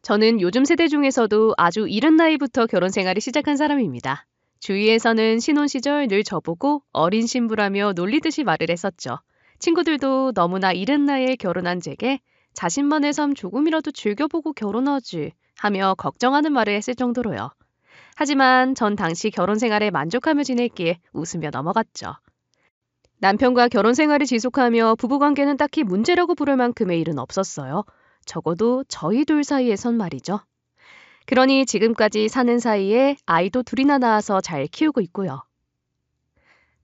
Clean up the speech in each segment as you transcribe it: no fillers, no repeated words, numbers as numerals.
저는 요즘 세대 중에서도 아주 이른 나이부터 결혼 생활을 시작한 사람입니다. 주위에서는 신혼 시절 늘 저보고 어린 신부라며 놀리듯이 말을 했었죠. 친구들도 너무나 이른 나이에 결혼한 제게 자신만의 삶 조금이라도 즐겨보고 결혼하지 하며 걱정하는 말을 했을 정도로요. 하지만 전 당시 결혼 생활에 만족하며 지냈기에 웃으며 넘어갔죠. 남편과 결혼 생활을 지속하며 부부관계는 딱히 문제라고 부를 만큼의 일은 없었어요. 적어도 저희 둘 사이에선 말이죠. 그러니 지금까지 사는 사이에 아이도 둘이나 낳아서 잘 키우고 있고요.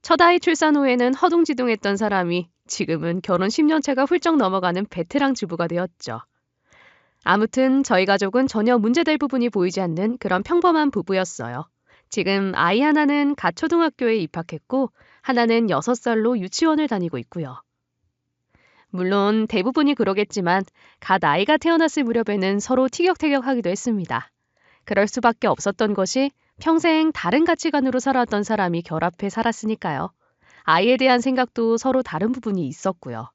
첫 아이 출산 후에는 허둥지둥했던 사람이 지금은 결혼 10년 차가 훌쩍 넘어가는 베테랑 주부가 되었죠. 아무튼 저희 가족은 전혀 문제될 부분이 보이지 않는 그런 평범한 부부였어요. 지금 아이 하나는 갓 초등학교에 입학했고 하나는 6살로 유치원을 다니고 있고요. 물론 대부분이 그러겠지만 갓 아이가 태어났을 무렵에는 서로 티격태격하기도 했습니다. 그럴 수밖에 없었던 것이 평생 다른 가치관으로 살아왔던 사람이 결합해 살았으니까요. 아이에 대한 생각도 서로 다른 부분이 있었고요.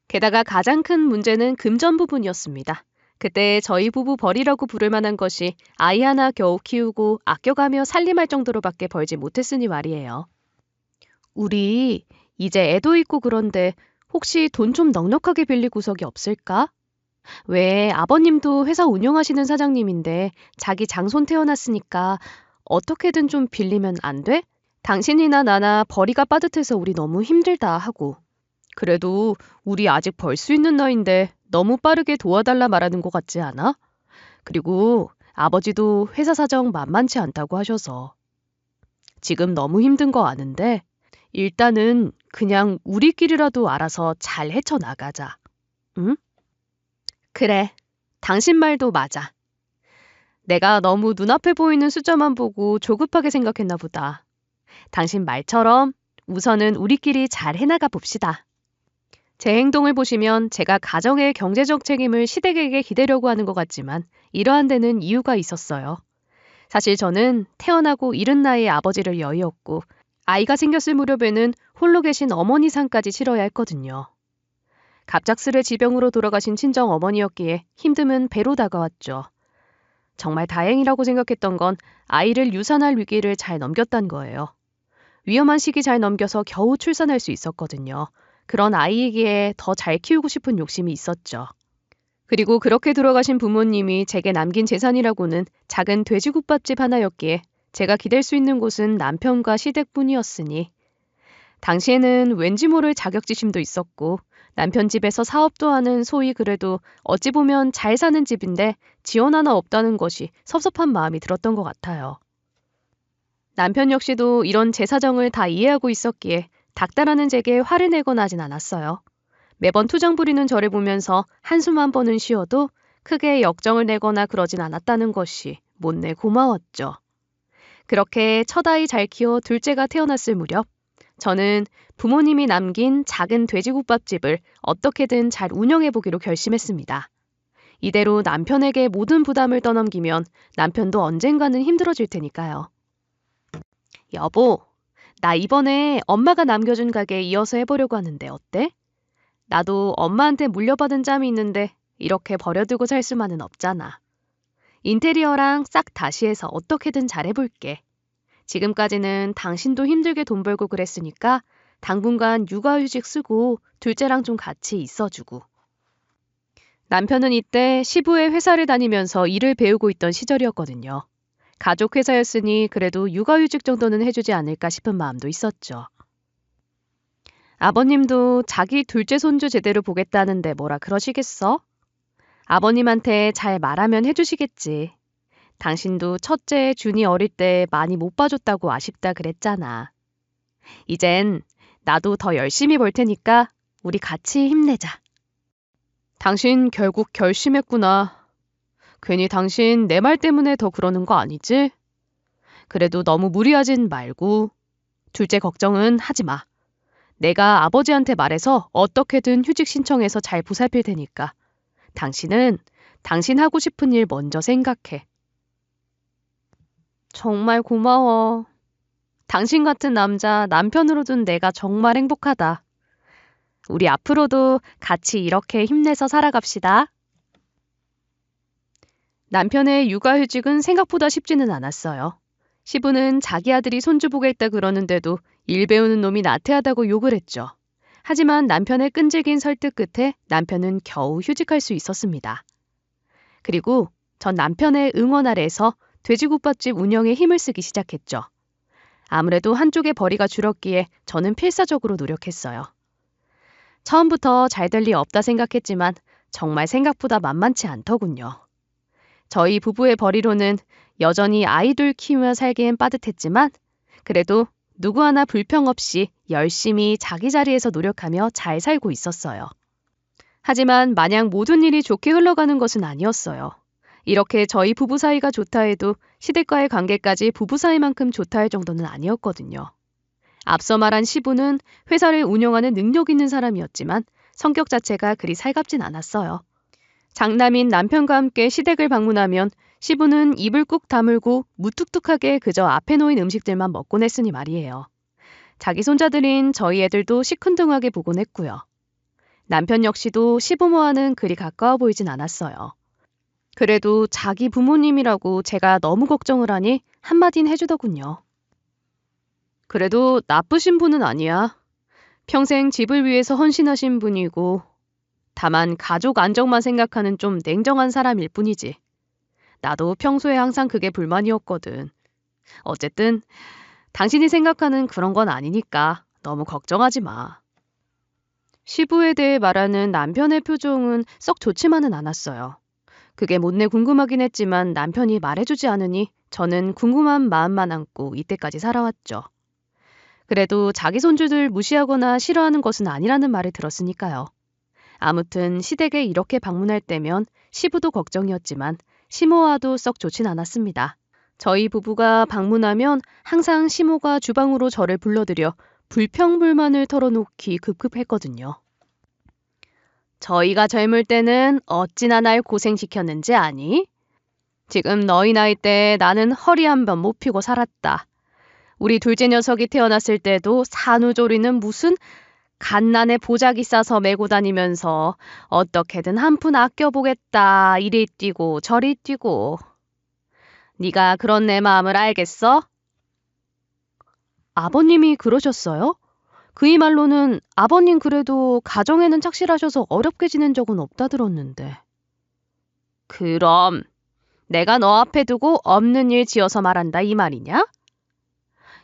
게다가 가장 큰 문제는 금전 부분이었습니다. 그때 저희 부부 벌이라고 부를 만한 것이 아이 하나 겨우 키우고 아껴가며 살림할 정도로밖에 벌지 못했으니 말이에요. 우리 이제 애도 있고 그런데 혹시 돈 좀 넉넉하게 빌릴 구석이 없을까? 왜 아버님도 회사 운영하시는 사장님인데 자기 장손 태어났으니까 어떻게든 좀 빌리면 안 돼? 당신이나 나나 벌이가 빠듯해서 우리 너무 힘들다 하고. 그래도 우리 아직 벌 수 있는 나이인데 너무 빠르게 도와달라 말하는 것 같지 않아? 그리고 아버지도 회사 사정 만만치 않다고 하셔서. 지금 너무 힘든 거 아는데 일단은 그냥 우리끼리라도 알아서 잘 헤쳐나가자. 응? 그래. 당신 말도 맞아. 내가 너무 눈앞에 보이는 숫자만 보고 조급하게 생각했나 보다. 당신 말처럼 우선은 우리끼리 잘 해나가 봅시다. 제 행동을 보시면 제가 가정의 경제적 책임을 시댁에게 기대려고 하는 것 같지만 이러한 데는 이유가 있었어요. 사실 저는 태어나고 이른 나이에 아버지를 여의었고 아이가 생겼을 무렵에는 홀로 계신 어머니 상까지 치러야 했거든요. 갑작스레 지병으로 돌아가신 친정 어머니였기에 힘듦은 배로 다가왔죠. 정말 다행이라고 생각했던 건 아이를 유산할 위기를 잘 넘겼다는 거예요. 위험한 시기 잘 넘겨서 겨우 출산할 수 있었거든요. 그런 아이이기에 더 잘 키우고 싶은 욕심이 있었죠. 그리고 그렇게 돌아가신 부모님이 제게 남긴 재산이라고는 작은 돼지국밥집 하나였기에 제가 기댈 수 있는 곳은 남편과 시댁뿐이었으니 당시에는 왠지 모를 자격지심도 있었고 남편 집에서 사업도 하는 소위 그래도 어찌 보면 잘 사는 집인데 지원 하나 없다는 것이 섭섭한 마음이 들었던 것 같아요. 남편 역시도 이런 제 사정을 다 이해하고 있었기에 닥달하는 제게 화를 내거나 하진 않았어요. 매번 투정 부리는 저를 보면서 한숨 한 번은 쉬어도 크게 역정을 내거나 그러진 않았다는 것이 못내 고마웠죠. 그렇게 첫 아이 잘 키워 둘째가 태어났을 무렵 저는 부모님이 남긴 작은 돼지국밥집을 어떻게든 잘 운영해보기로 결심했습니다. 이대로 남편에게 모든 부담을 떠넘기면 남편도 언젠가는 힘들어질 테니까요. 여보, 나 이번에 엄마가 남겨준 가게 이어서 해보려고 하는데 어때? 나도 엄마한테 물려받은 짬이 있는데 이렇게 버려두고 살 수만은 없잖아. 인테리어랑 싹 다시 해서 어떻게든 잘해볼게. 지금까지는 당신도 힘들게 돈 벌고 그랬으니까 당분간 육아휴직 쓰고 둘째랑 좀 같이 있어주고. 남편은 이때 시부의 회사를 다니면서 일을 배우고 있던 시절이었거든요. 가족 회사였으니 그래도 육아휴직 정도는 해주지 않을까 싶은 마음도 있었죠. 아버님도 자기 둘째 손주 제대로 보겠다는데 뭐라 그러시겠어? 아버님한테 잘 말하면 해주시겠지. 당신도 첫째 준이 어릴 때 많이 못 봐줬다고 아쉽다 그랬잖아. 이젠 나도 더 열심히 벌 테니까 우리 같이 힘내자. 당신 결국 결심했구나. 괜히 당신 내 말 때문에 더 그러는 거 아니지? 그래도 너무 무리하진 말고 둘째 걱정은 하지 마. 내가 아버지한테 말해서 어떻게든 휴직 신청해서 잘 보살필 테니까. 당신은 당신 하고 싶은 일 먼저 생각해. 정말 고마워. 당신 같은 남자 남편으로 둔 내가 정말 행복하다. 우리 앞으로도 같이 이렇게 힘내서 살아갑시다. 남편의 육아휴직은 생각보다 쉽지는 않았어요. 시부는 자기 아들이 손주 보겠다 그러는데도 일 배우는 놈이 나태하다고 욕을 했죠. 하지만 남편의 끈질긴 설득 끝에 남편은 겨우 휴직할 수 있었습니다. 그리고 전 남편의 응원 아래에서 돼지국밥집 운영에 힘을 쓰기 시작했죠. 아무래도 한쪽의 벌이가 줄었기에 저는 필사적으로 노력했어요. 처음부터 잘 될 리 없다 생각했지만 정말 생각보다 만만치 않더군요. 저희 부부의 벌이로는 여전히 아이들 키우며 살기엔 빠듯했지만 그래도 누구 하나 불평 없이 열심히 자기 자리에서 노력하며 잘 살고 있었어요. 하지만 마냥 모든 일이 좋게 흘러가는 것은 아니었어요. 이렇게 저희 부부 사이가 좋다 해도 시댁과의 관계까지 부부 사이만큼 좋다 할 정도는 아니었거든요. 앞서 말한 시부는 회사를 운영하는 능력 있는 사람이었지만 성격 자체가 그리 살갑진 않았어요. 장남인 남편과 함께 시댁을 방문하면 시부는 입을 꾹 다물고 무뚝뚝하게 그저 앞에 놓인 음식들만 먹곤 했으니 말이에요. 자기 손자들인 저희 애들도 시큰둥하게 보곤 했고요. 남편 역시도 시부모와는 그리 가까워 보이진 않았어요. 그래도 자기 부모님이라고 제가 너무 걱정을 하니 한마디는 해주더군요. 그래도 나쁘신 분은 아니야. 평생 집을 위해서 헌신하신 분이고 다만 가족 안정만 생각하는 좀 냉정한 사람일 뿐이지. 나도 평소에 항상 그게 불만이었거든. 어쨌든 당신이 생각하는 그런 건 아니니까 너무 걱정하지 마. 시부에 대해 말하는 남편의 표정은 썩 좋지만은 않았어요. 그게 못내 궁금하긴 했지만 남편이 말해주지 않으니 저는 궁금한 마음만 안고 이때까지 살아왔죠. 그래도 자기 손주들 무시하거나 싫어하는 것은 아니라는 말을 들었으니까요. 아무튼 시댁에 이렇게 방문할 때면 시부도 걱정이었지만 시모와도 썩 좋진 않았습니다. 저희 부부가 방문하면 항상 시모가 주방으로 저를 불러들여 불평불만을 털어놓기 급급했거든요. 저희가 젊을 때는 어찌나 날 고생시켰는지 아니? 지금 너희 나이 때 나는 허리 한 번 못 펴고 살았다. 우리 둘째 녀석이 태어났을 때도 산후조리는 무슨 갓난에 보자기 싸서 메고 다니면서 어떻게든 한 푼 아껴보겠다 이리 뛰고 저리 뛰고. 네가 그런 내 마음을 알겠어? 아버님이 그러셨어요? 그이 말로는 아버님 그래도 가정에는 착실하셔서 어렵게 지낸 적은 없다 들었는데. 그럼 내가 너 앞에 두고 없는 일 지어서 말한다 이 말이냐?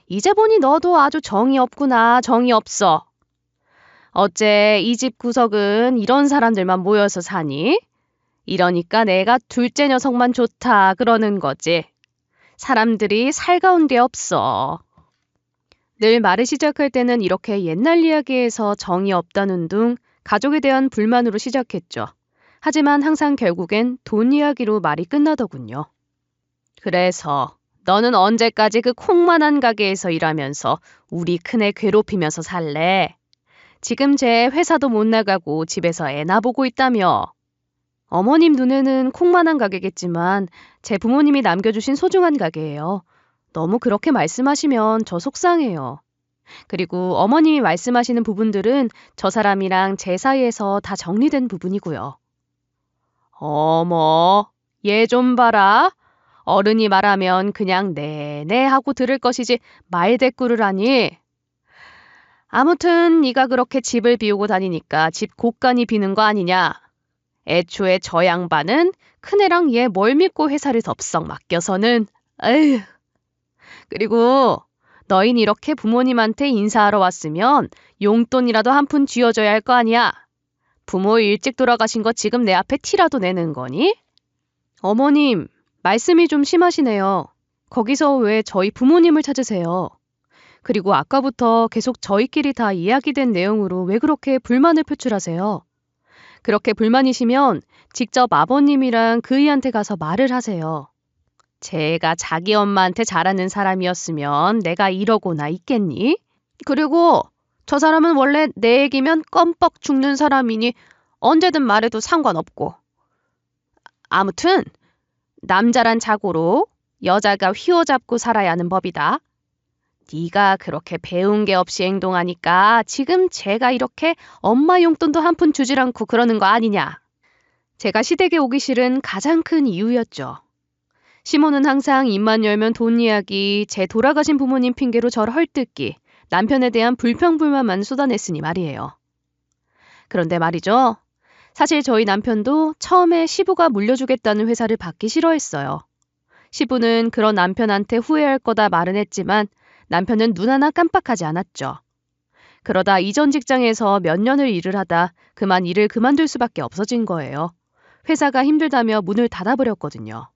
이제 보니 너도 아주 정이 없구나. 정이 없어. 어째 이 집 구석은 이런 사람들만 모여서 사니? 이러니까 내가 둘째 녀석만 좋다 그러는 거지. 사람들이 살가운 게 없어. 늘 말을 시작할 때는 이렇게 옛날 이야기에서 정이 없다는 둥 가족에 대한 불만으로 시작했죠. 하지만 항상 결국엔 돈 이야기로 말이 끝나더군요. 그래서 너는 언제까지 그 콩만한 가게에서 일하면서 우리 큰애 괴롭히면서 살래? 지금 제 회사도 못 나가고 집에서 애나 보고 있다며. 어머님 눈에는 콩만한 가게겠지만 제 부모님이 남겨주신 소중한 가게예요. 너무 그렇게 말씀하시면 저 속상해요. 그리고 어머님이 말씀하시는 부분들은 저 사람이랑 제 사이에서 다 정리된 부분이고요. 어머, 얘 좀 봐라. 어른이 말하면 그냥 네네 하고 들을 것이지 말대꾸를 하니. 아무튼 네가 그렇게 집을 비우고 다니니까 집 곳간이 비는 거 아니냐. 애초에 저 양반은 큰애랑 얘 뭘 믿고 회사를 덥석 맡겨서는. 에휴. 그리고 너흰 이렇게 부모님한테 인사하러 왔으면 용돈이라도 한 푼 쥐어줘야 할 거 아니야. 부모 일찍 돌아가신 거 지금 내 앞에 티라도 내는 거니? 어머님, 말씀이 좀 심하시네요. 거기서 왜 저희 부모님을 찾으세요? 그리고 아까부터 계속 저희끼리 다 이야기된 내용으로 왜 그렇게 불만을 표출하세요? 그렇게 불만이시면 직접 아버님이랑 그이한테 가서 말을 하세요. 제가 자기 엄마한테 잘하는 사람이었으면 내가 이러고나 있겠니? 그리고 저 사람은 원래 내 얘기면 껌뻑 죽는 사람이니 언제든 말해도 상관없고. 아무튼 남자란 자고로 여자가 휘어잡고 살아야 하는 법이다. 네가 그렇게 배운 게 없이 행동하니까 지금 제가 이렇게 엄마 용돈도 한 푼 주질 않고 그러는 거 아니냐. 제가 시댁에 오기 싫은 가장 큰 이유였죠. 시모는 항상 입만 열면 돈 이야기, 제 돌아가신 부모님 핑계로 저를 헐뜯기, 남편에 대한 불평불만만 쏟아냈으니 말이에요. 그런데 말이죠. 사실 저희 남편도 처음에 시부가 물려주겠다는 회사를 받기 싫어했어요. 시부는 그런 남편한테 후회할 거다 말은 했지만 남편은 눈 하나 깜빡하지 않았죠. 그러다 이전 직장에서 몇 년을 일을 하다 그만 일을 그만둘 수밖에 없어진 거예요. 회사가 힘들다며 문을 닫아버렸거든요.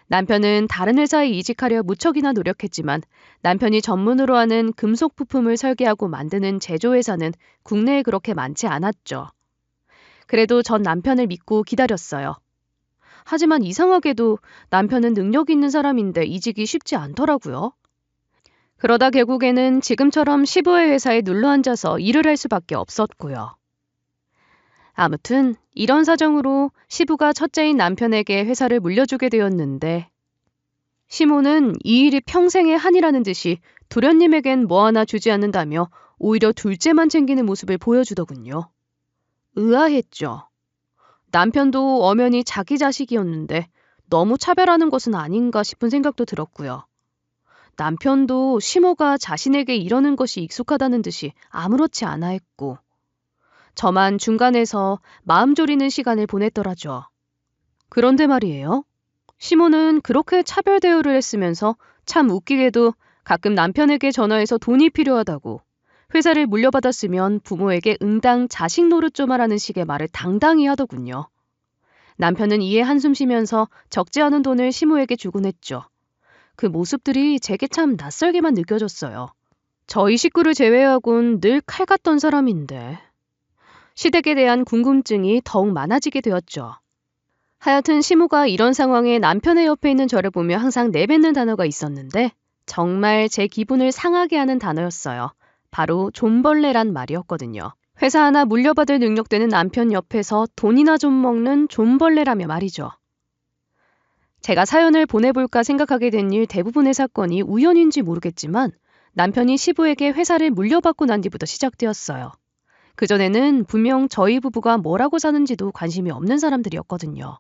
남편은 다른 회사에 이직하려 무척이나 노력했지만 남편이 전문으로 하는 금속 부품을 설계하고 만드는 제조회사는 국내에 그렇게 많지 않았죠. 그래도 전 남편을 믿고 기다렸어요. 하지만 이상하게도 남편은 능력 있는 사람인데 이직이 쉽지 않더라고요. 그러다 결국에는 지금처럼 시부의 회사에 눌러앉아서 일을 할 수밖에 없었고요. 아무튼 이런 사정으로 시부가 첫째인 남편에게 회사를 물려주게 되었는데 시모는 이 일이 평생의 한이라는 듯이 도련님에겐 뭐 하나 주지 않는다며 오히려 둘째만 챙기는 모습을 보여주더군요. 의아했죠. 남편도 엄연히 자기 자식이었는데 너무 차별하는 것은 아닌가 싶은 생각도 들었고요. 남편도 시모가 자신에게 이러는 것이 익숙하다는 듯이 아무렇지 않아 했고 저만 중간에서 마음 졸이는 시간을 보냈더라죠. 그런데 말이에요. 시모는 그렇게 차별 대우를 했으면서 참 웃기게도 가끔 남편에게 전화해서 돈이 필요하다고 회사를 물려받았으면 부모에게 응당 자식 노릇 좀 하라는 식의 말을 당당히 하더군요. 남편은 이에 한숨 쉬면서 적지 않은 돈을 시모에게 주곤 했죠. 그 모습들이 제게 참 낯설게만 느껴졌어요. 저희 식구를 제외하곤 늘 칼 같던 사람인데 시댁에 대한 궁금증이 더욱 많아지게 되었죠. 하여튼 시모가 이런 상황에 남편의 옆에 있는 저를 보며 항상 내뱉는 단어가 있었는데 정말 제 기분을 상하게 하는 단어였어요. 바로 존벌레란 말이었거든요. 회사 하나 물려받을 능력되는 남편 옆에서 돈이나 좀 먹는 존벌레라며 말이죠. 제가 사연을 보내볼까 생각하게 된 일 대부분의 사건이 우연인지 모르겠지만 남편이 시부에게 회사를 물려받고 난 뒤부터 시작되었어요. 그전에는 분명 저희 부부가 뭐라고 사는지도 관심이 없는 사람들이었거든요.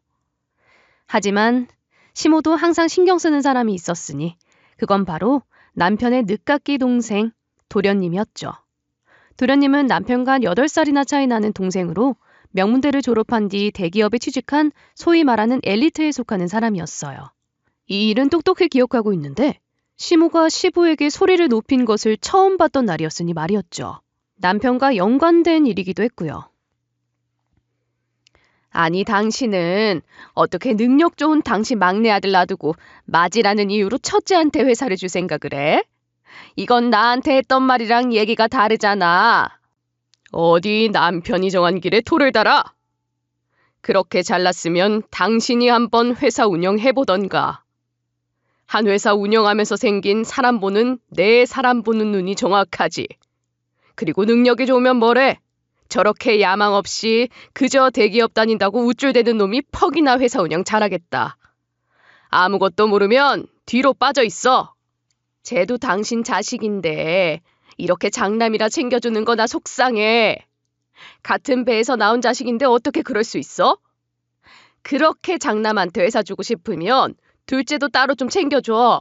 하지만 시모도 항상 신경 쓰는 사람이 있었으니 그건 바로 남편의 늦깎이 동생 도련님이었죠. 도련님은 남편과 8살이나 차이 나는 동생으로 명문대를 졸업한 뒤 대기업에 취직한 소위 말하는 엘리트에 속하는 사람이었어요. 이 일은 똑똑히 기억하고 있는데 시모가 시부에게 소리를 높인 것을 처음 봤던 날이었으니 말이었죠. 남편과 연관된 일이기도 했고요. 아니 당신은 어떻게 능력 좋은 당신 막내 아들 놔두고 맞이라는 이유로 첫째한테 회사를 줄 생각을 해? 이건 나한테 했던 말이랑 얘기가 다르잖아. 어디 남편이 정한 길에 토를 달아? 그렇게 잘났으면 당신이 한번 회사 운영해보던가. 한 회사 운영하면서 생긴 사람 보는 내 사람 보는 눈이 정확하지. 그리고 능력이 좋으면 뭐래? 저렇게 야망 없이 그저 대기업 다닌다고 우쭐대는 놈이 퍽이나 회사 운영 잘하겠다. 아무것도 모르면 뒤로 빠져 있어. 쟤도 당신 자식인데 이렇게 장남이라 챙겨주는 거 나 속상해. 같은 배에서 나온 자식인데 어떻게 그럴 수 있어? 그렇게 장남한테 회사 주고 싶으면 둘째도 따로 좀 챙겨줘.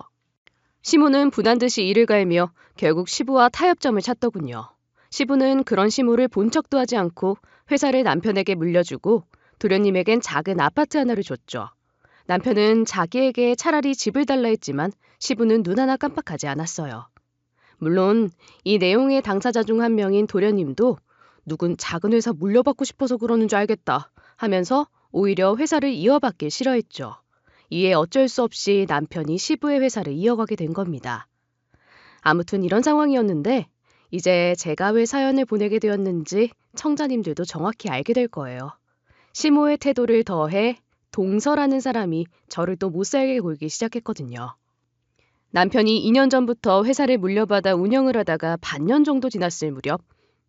시부는 분한듯이 이를 갈며 결국 시부와 타협점을 찾더군요. 시부는 그런 시모를 본 척도 하지 않고 회사를 남편에게 물려주고 도련님에겐 작은 아파트 하나를 줬죠. 남편은 자기에게 차라리 집을 달라 했지만 시부는 눈 하나 깜빡하지 않았어요. 물론 이 내용의 당사자 중 한 명인 도련님도 누군 작은 회사 물려받고 싶어서 그러는 줄 알겠다 하면서 오히려 회사를 이어받길 싫어했죠. 이에 어쩔 수 없이 남편이 시부의 회사를 이어가게 된 겁니다. 아무튼 이런 상황이었는데 이제 제가 왜 사연을 보내게 되었는지 청자님들도 정확히 알게 될 거예요. 시모의 태도를 더해 동서라는 사람이 저를 또 못살게 굴기 시작했거든요. 남편이 2년 전부터 회사를 물려받아 운영을 하다가 반년 정도 지났을 무렵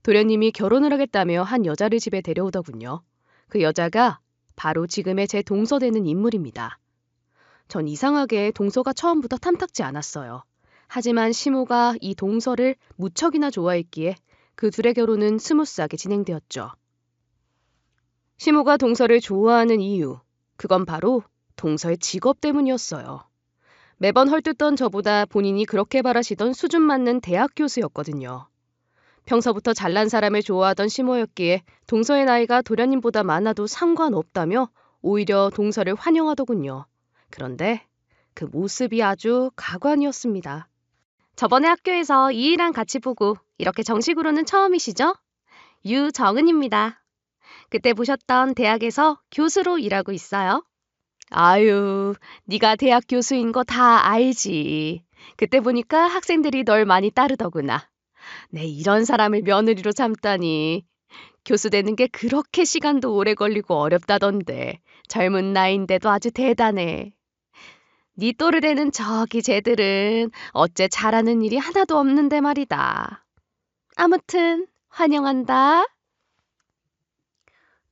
도련님이 결혼을 하겠다며 한 여자를 집에 데려오더군요. 그 여자가 바로 지금의 제 동서 되는 인물입니다. 전 이상하게 동서가 처음부터 탐탁지 않았어요. 하지만 시모가 이 동서를 무척이나 좋아했기에 그 둘의 결혼은 스무스하게 진행되었죠. 시모가 동서를 좋아하는 이유, 그건 바로 동서의 직업 때문이었어요. 매번 헐뜯던 저보다 본인이 그렇게 바라시던 수준 맞는 대학 교수였거든요. 평소부터 잘난 사람을 좋아하던 시모였기에 동서의 나이가 도련님보다 많아도 상관없다며 오히려 동서를 환영하더군요. 그런데 그 모습이 아주 가관이었습니다. 저번에 학교에서 이희랑 같이 보고 이렇게 정식으로는 처음이시죠? 유정은입니다. 그때 보셨던 대학에서 교수로 일하고 있어요. 아유, 네가 대학 교수인 거 다 알지. 그때 보니까 학생들이 널 많이 따르더구나. 네, 이런 사람을 며느리로 삼다니. 교수 되는 게 그렇게 시간도 오래 걸리고 어렵다던데. 젊은 나이인데도 아주 대단해. 네 또래 되는 저기 쟤들은 어째 잘하는 일이 하나도 없는데 말이다. 아무튼 환영한다.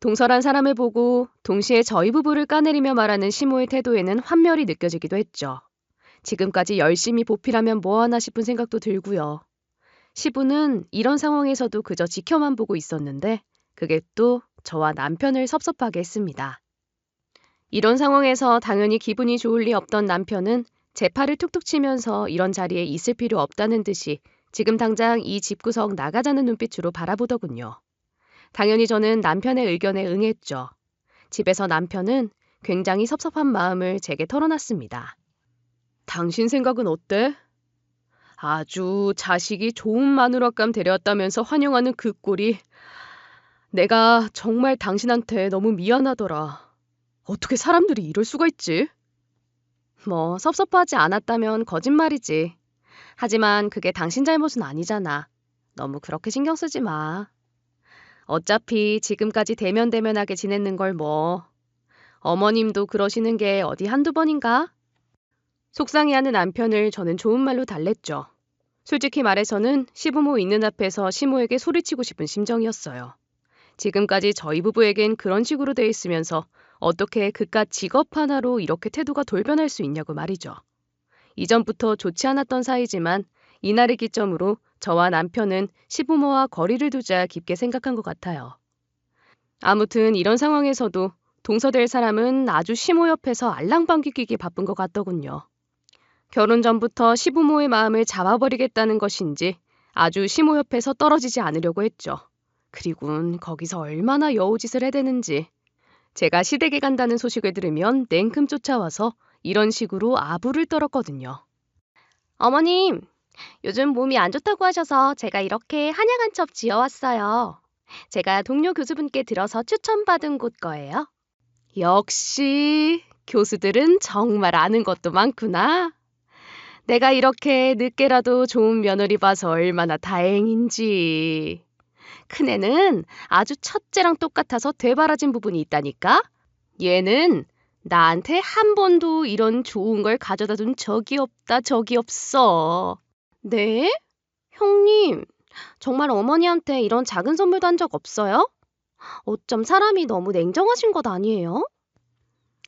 동서란 사람을 보고 동시에 저희 부부를 까내리며 말하는 시모의 태도에는 환멸이 느껴지기도 했죠. 지금까지 열심히 보필하면 뭐하나 싶은 생각도 들고요. 시부는 이런 상황에서도 그저 지켜만 보고 있었는데 그게 또 저와 남편을 섭섭하게 했습니다. 이런 상황에서 당연히 기분이 좋을 리 없던 남편은 제 팔을 툭툭 치면서 이런 자리에 있을 필요 없다는 듯이 지금 당장 이 집구석 나가자는 눈빛으로 바라보더군요. 당연히 저는 남편의 의견에 응했죠. 집에서 남편은 굉장히 섭섭한 마음을 제게 털어놨습니다. 당신 생각은 어때? 아주 자식이 좋은 마누라감 데려왔다면서 환영하는 그 꼴이 내가 정말 당신한테 너무 미안하더라. 어떻게 사람들이 이럴 수가 있지? 뭐 섭섭하지 않았다면 거짓말이지. 하지만 그게 당신 잘못은 아니잖아. 너무 그렇게 신경 쓰지 마. 어차피 지금까지 대면대면하게 지냈는 걸 뭐. 어머님도 그러시는 게 어디 한두 번인가? 속상해하는 남편을 저는 좋은 말로 달랬죠. 솔직히 말해서는 시부모 있는 앞에서 시모에게 소리치고 싶은 심정이었어요. 지금까지 저희 부부에겐 그런 식으로 돼 있으면서 어떻게 그깟 직업 하나로 이렇게 태도가 돌변할 수 있냐고 말이죠. 이전부터 좋지 않았던 사이지만 이날을 기점으로 저와 남편은 시부모와 거리를 두자 깊게 생각한 것 같아요. 아무튼 이런 상황에서도 동서될 사람은 아주 시모 옆에서 알랑방귀 끼기 바쁜 것 같더군요. 결혼 전부터 시부모의 마음을 잡아버리겠다는 것인지 아주 시모 옆에서 떨어지지 않으려고 했죠. 그리곤 거기서 얼마나 여우짓을 해대는지. 제가 시댁에 간다는 소식을 들으면 냉큼 쫓아와서 이런 식으로 아부를 떨었거든요. 어머님, 요즘 몸이 안 좋다고 하셔서 제가 이렇게 한약 한 첩 지어왔어요. 제가 동료 교수분께 들어서 추천받은 곳 거예요. 역시 교수들은 정말 아는 것도 많구나. 내가 이렇게 늦게라도 좋은 며느리 봐서 얼마나 다행인지. 큰애는 아주 첫째랑 똑같아서 되바라진 부분이 있다니까. 얘는 나한테 한 번도 이런 좋은 걸 가져다 준 적이 없다, 적이 없어. 네? 형님, 정말 어머니한테 이런 작은 선물도 한 적 없어요? 어쩜 사람이 너무 냉정하신 것 아니에요?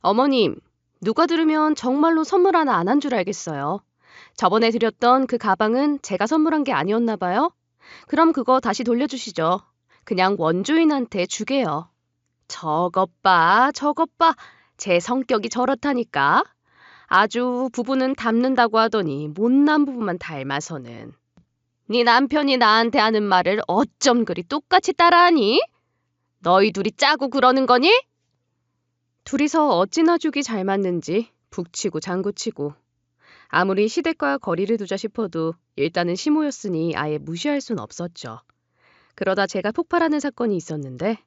어머님, 누가 들으면 정말로 선물 하나 안 한 줄 알겠어요. 저번에 드렸던 그 가방은 제가 선물한 게 아니었나 봐요? 그럼 그거 다시 돌려주시죠. 그냥 원주인한테 주게요. 저것 봐. 제 성격이 저렇다니까. 아주 부부는 닮는다고 하더니 못난 부부만 닮아서는. 네 남편이 나한테 하는 말을 어쩜 그리 똑같이 따라하니? 너희 둘이 짜고 그러는 거니? 둘이서 어찌나 죽이 잘 맞는지 북치고 장구치고. 아무리 시댁과 거리를 두자 싶어도 일단은 시모였으니 아예 무시할 순 없었죠. 그러다 제가 폭발하는 사건이 있었는데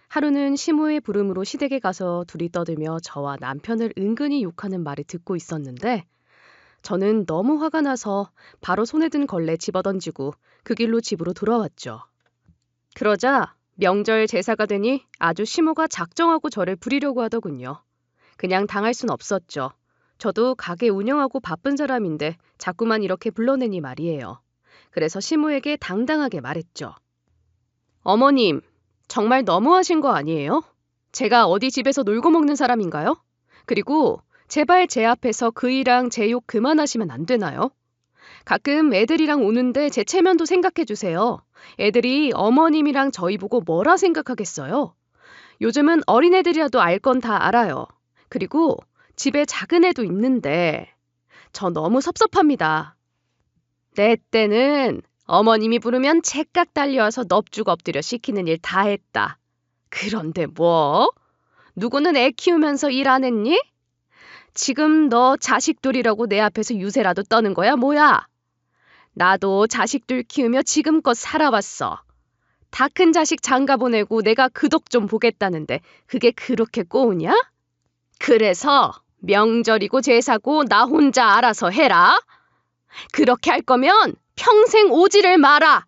하루는 시모의 부름으로 시댁에 가서 둘이 떠들며 저와 남편을 은근히 욕하는 말을 듣고 있었는데 저는 너무 화가 나서 바로 손에 든 걸레 집어던지고 그 길로 집으로 돌아왔죠. 그러자 명절 제사가 되니 아주 시모가 작정하고 저를 부리려고 하더군요. 그냥 당할 순 없었죠. 저도 가게 운영하고 바쁜 사람인데 자꾸만 이렇게 불러내니 말이에요. 그래서 시모에게 당당하게 말했죠. 어머님, 정말 너무하신 거 아니에요? 제가 어디 집에서 놀고 먹는 사람인가요? 그리고 제발 제 앞에서 그이랑 제 욕 그만하시면 안 되나요? 가끔 애들이랑 오는데 제 체면도 생각해 주세요. 애들이 어머님이랑 저희 보고 뭐라 생각하겠어요? 요즘은 어린애들이라도 알 건 다 알아요. 그리고 집에 작은 애도 있는데 저 너무 섭섭합니다. 내 때는 어머님이 부르면 제깍 달려와서 넙죽 엎드려 시키는 일 다 했다. 그런데 뭐? 누구는 애 키우면서 일 안 했니? 지금 너 자식들이라고 내 앞에서 유세라도 떠는 거야, 뭐야? 나도 자식들 키우며 지금껏 살아왔어. 다 큰 자식 장가 보내고 내가 그 덕 좀 보겠다는데 그게 그렇게 꼬우냐? 그래서 명절이고 제사고 나 혼자 알아서 해라. 그렇게 할 거면 평생 오지를 마라.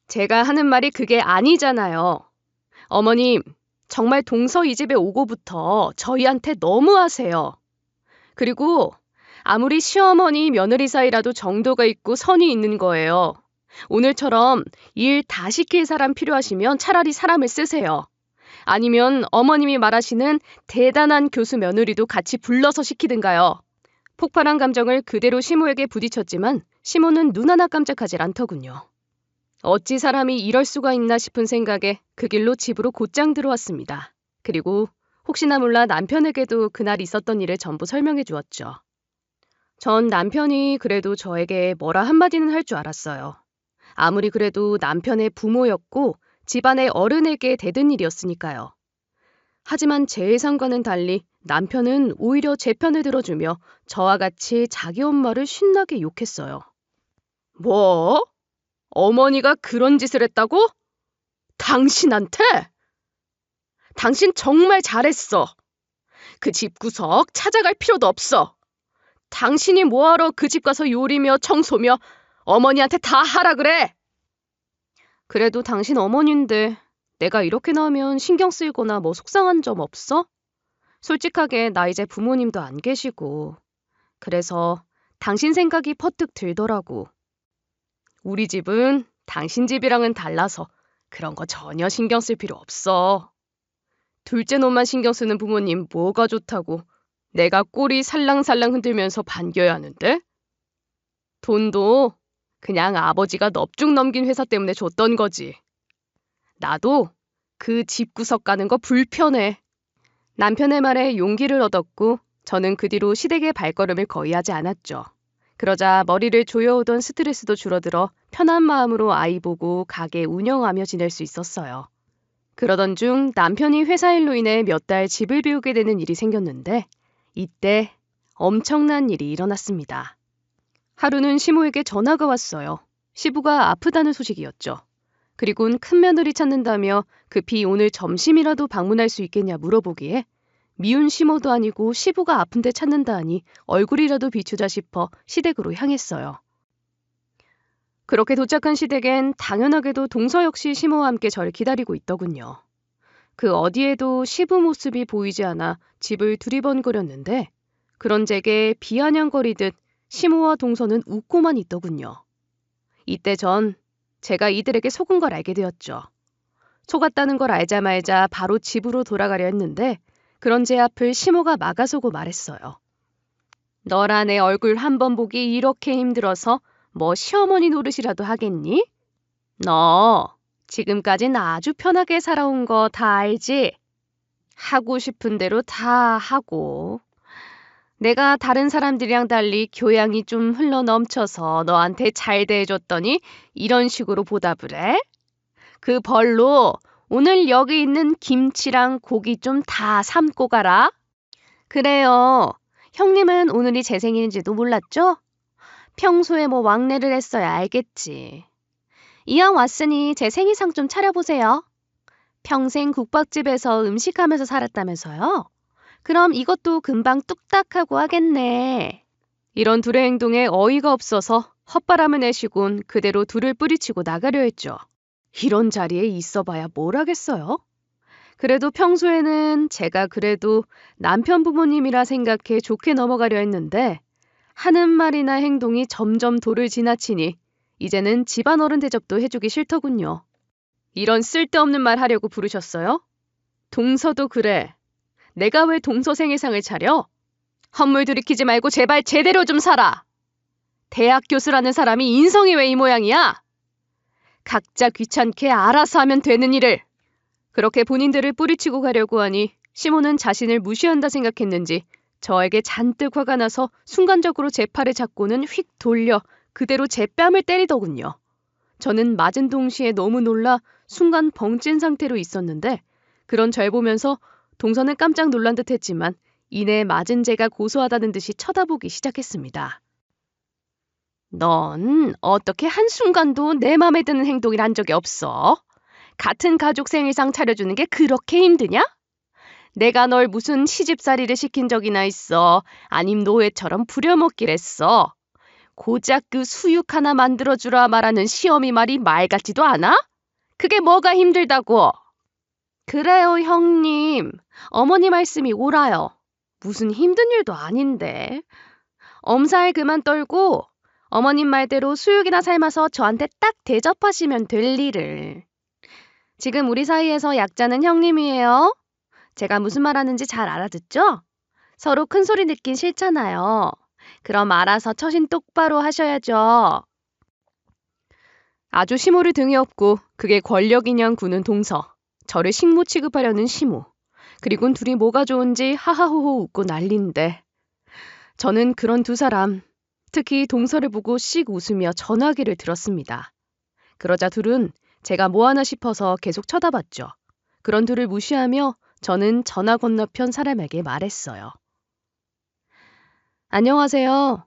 제가 하는 말이 그게 아니잖아요. 어머님, 정말 동서 이 집에 오고부터 저희한테 너무하세요. 그리고 아무리 시어머니 며느리 사이라도 정도가 있고 선이 있는 거예요. 오늘처럼 일 다 시킬 사람 필요하시면 차라리 사람을 쓰세요. 아니면 어머님이 말하시는 대단한 교수 며느리도 같이 불러서 시키든가요. 폭발한 감정을 그대로 시모에게 부딪혔지만 시모는 눈 하나 깜짝하질 않더군요. 어찌 사람이 이럴 수가 있나 싶은 생각에 그 길로 집으로 곧장 들어왔습니다. 그리고 혹시나 몰라 남편에게도 그날 있었던 일을 전부 설명해 주었죠. 전 남편이 그래도 저에게 뭐라 한마디는 할 줄 알았어요. 아무리 그래도 남편의 부모였고 집안의 어른에게 대든 일이었으니까요. 하지만 제 예상과는 달리 남편은 오히려 제 편을 들어주며 저와 같이 자기 엄마를 신나게 욕했어요. 뭐? 어머니가 그런 짓을 했다고? 당신한테? 당신 정말 잘했어. 그 집구석 찾아갈 필요도 없어. 당신이 뭐하러 그 집 가서 요리며 청소며 어머니한테 다 하라 그래. 그래도 당신 어머니인데 내가 이렇게 나오면 신경 쓰이거나 뭐 속상한 점 없어? 솔직하게 나 이제 부모님도 안 계시고 그래서 당신 생각이 퍼뜩 들더라고. 우리 집은 당신 집이랑은 달라서 그런 거 전혀 신경 쓸 필요 없어. 둘째 놈만 신경 쓰는 부모님 뭐가 좋다고 내가 꼬리 살랑살랑 흔들면서 반겨야 하는데? 돈도 그냥 아버지가 넙죽 넘긴 회사 때문에 줬던 거지. 나도 그 집구석 가는 거 불편해. 남편의 말에 용기를 얻었고 저는 그 뒤로 시댁의 발걸음을 거의 하지 않았죠. 그러자 머리를 조여오던 스트레스도 줄어들어 편한 마음으로 아이 보고 가게 운영하며 지낼 수 있었어요. 그러던 중 남편이 회사 일로 인해 몇 달 집을 비우게 되는 일이 생겼는데 이때 엄청난 일이 일어났습니다. 하루는 시모에게 전화가 왔어요. 시부가 아프다는 소식이었죠. 그리곤 큰며느리 찾는다며 급히 오늘 점심이라도 방문할 수 있겠냐 물어보기에 미운 시모도 아니고 시부가 아픈데 찾는다 하니 얼굴이라도 비추자 싶어 시댁으로 향했어요. 그렇게 도착한 시댁엔 당연하게도 동서 역시 시모와 함께 저를 기다리고 있더군요. 그 어디에도 시부 모습이 보이지 않아 집을 두리번거렸는데 그런 제게 비아냥거리듯 시모와 동서는 웃고만 있더군요. 이때 전 제가 이들에게 속은 걸 알게 되었죠. 속았다는 걸 알자마자 바로 집으로 돌아가려 했는데 그런 제 앞을 시모가 막아서고 말했어요. 너라 내 얼굴 한 번 보기 이렇게 힘들어서 뭐 시어머니 노릇이라도 하겠니? 너 지금까진 아주 편하게 살아온 거 다 알지? 하고 싶은 대로 다 하고 내가 다른 사람들이랑 달리 교양이 좀 흘러넘쳐서 너한테 잘 대해줬더니 이런 식으로 보답을 해? 그 벌로 오늘 여기 있는 김치랑 고기 좀 다 삶고 가라. 그래요. 형님은 오늘이 제 생일인지도 몰랐죠? 평소에 뭐 왕래를 했어야 알겠지. 이왕 왔으니 제 생일상 좀 차려보세요. 평생 국밥집에서 음식하면서 살았다면서요? 그럼 이것도 금방 뚝딱하고 하겠네. 이런 둘의 행동에 어이가 없어서 헛바람을 내쉬곤 그대로 둘을 뿌리치고 나가려 했죠. 이런 자리에 있어봐야 뭘 하겠어요? 그래도 평소에는 제가 그래도 남편 부모님이라 생각해 좋게 넘어가려 했는데 하는 말이나 행동이 점점 도를 지나치니 이제는 집안 어른 대접도 해주기 싫더군요. 이런 쓸데없는 말 하려고 부르셨어요? 동서도 그래. 내가 왜 동서 생일상을 차려? 헛물 들이키지 말고 제발 제대로 좀 살아. 대학 교수라는 사람이 인성이 왜 이 모양이야? 각자 귀찮게 알아서 하면 되는 일을. 그렇게 본인들을 뿌리치고 가려고 하니 시모는 자신을 무시한다 생각했는지 저에게 잔뜩 화가 나서 순간적으로 제 팔을 잡고는 휙 돌려 그대로 제 뺨을 때리더군요. 저는 맞은 동시에 너무 놀라 순간 벙찐 상태로 있었는데 그런 절 보면서 동서는 깜짝 놀란 듯 했지만 이내 맞은 제가 고소하다는 듯이 쳐다보기 시작했습니다. 넌 어떻게 한순간도 내 맘에 드는 행동을 한 적이 없어? 같은 가족 생일상 차려주는 게 그렇게 힘드냐? 내가 널 무슨 시집살이를 시킨 적이나 있어? 아님 노예처럼 부려먹기를 했어? 고작 그 수육 하나 만들어주라 말하는 시어미 말이 말 같지도 않아? 그게 뭐가 힘들다고? 그래요, 형님. 어머니 말씀이 옳아요. 무슨 힘든 일도 아닌데. 엄살 그만 떨고 어머님 말대로 수육이나 삶아서 저한테 딱 대접하시면 될 일을. 지금 우리 사이에서 약자는 형님이에요. 제가 무슨 말하는지 잘 알아듣죠? 서로 큰 소리 듣긴 싫잖아요. 그럼 알아서 처신 똑바로 하셔야죠. 아주 시모를 등에 업고 그게 권력이냐 구는 동서, 저를 식모 취급하려는 시모, 그리곤 둘이 뭐가 좋은지 하하호호 웃고 난린데 저는 그런 두 사람, 특히 동서를 보고 씩 웃으며 전화기를 들었습니다. 그러자 둘은 제가 뭐하나 싶어서 계속 쳐다봤죠. 그런 둘을 무시하며 저는 전화 건너편 사람에게 말했어요. 안녕하세요.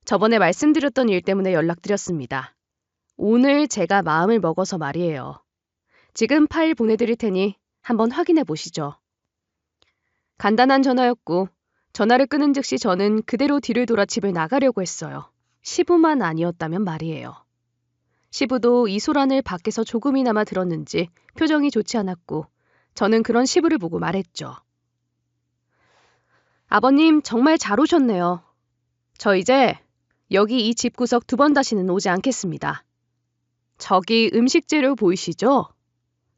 저번에 말씀드렸던 일 때문에 연락드렸습니다. 오늘 제가 마음을 먹어서 말이에요. 지금 파일 보내드릴 테니 한번 확인해 보시죠. 간단한 전화였고 전화를 끊은 즉시 저는 그대로 뒤를 돌아 집을 나가려고 했어요. 시부만 아니었다면 말이에요. 시부도 이 소란을 밖에서 조금이나마 들었는지 표정이 좋지 않았고 저는 그런 시부를 보고 말했죠. 아버님 정말 잘 오셨네요. 저 이제 여기 이 집구석 2번 다시는 오지 않겠습니다. 저기 음식 재료 보이시죠?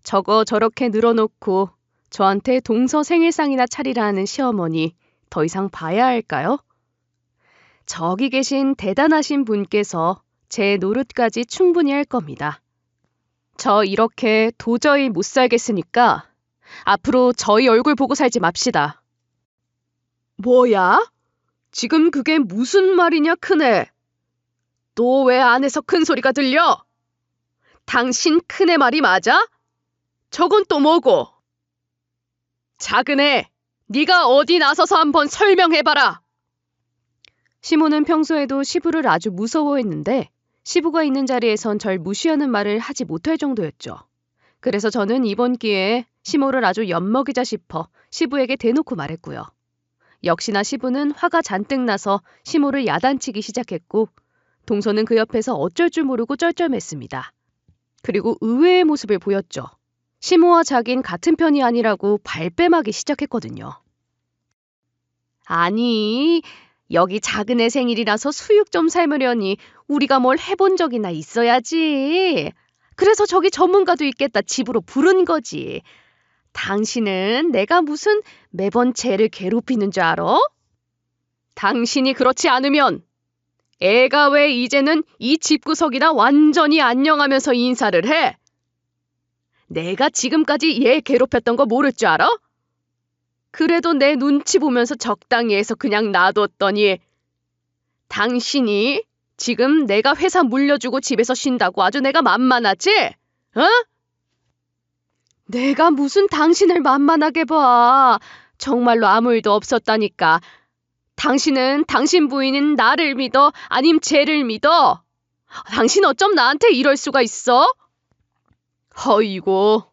저거 저렇게 늘어놓고 저한테 동서 생일상이나 차리라 하는 시어머니 더 이상 봐야 할까요? 저기 계신 대단하신 분께서 제 노릇까지 충분히 할 겁니다. 저 이렇게 도저히 못 살겠으니까 앞으로 저희 얼굴 보고 살지 맙시다. 뭐야? 지금 그게 무슨 말이냐, 큰애? 너 왜 안에서 큰 소리가 들려? 당신 큰애 말이 맞아? 저건 또 뭐고? 작은애, 네가 어디 나서서 한번 설명해봐라. 시모는 평소에도 시부를 아주 무서워했는데 시부가 있는 자리에선 절 무시하는 말을 하지 못할 정도였죠. 그래서 저는 이번 기회에 시모를 아주 엿먹이자 싶어 시부에게 대놓고 말했고요. 역시나 시부는 화가 잔뜩 나서 시모를 야단치기 시작했고 동서는 그 옆에서 어쩔 줄 모르고 쩔쩔맸습니다. 그리고 의외의 모습을 보였죠. 시모와 자긴 같은 편이 아니라고 발뺌하기 시작했거든요. 아니, 여기 작은 애 생일이라서 수육 좀 삶으려니 우리가 뭘 해본 적이나 있어야지. 그래서 저기 전문가도 있겠다 집으로 부른 거지. 당신은 내가 무슨 매번 쟤를 괴롭히는 줄 알아? 당신이 그렇지 않으면 애가 왜 이제는 이 집구석이나 완전히 안녕하면서 인사를 해? 내가 지금까지 얘 괴롭혔던 거 모를 줄 알아? 그래도 내 눈치 보면서 적당히 해서 그냥 놔뒀더니 당신이 지금 내가 회사 물려주고 집에서 쉰다고 아주 내가 만만하지? 어? 내가 무슨 당신을 만만하게 봐. 정말로 아무 일도 없었다니까. 당신은 당신 부인인 나를 믿어? 아님 쟤를 믿어? 당신 어쩜 나한테 이럴 수가 있어? 허이고,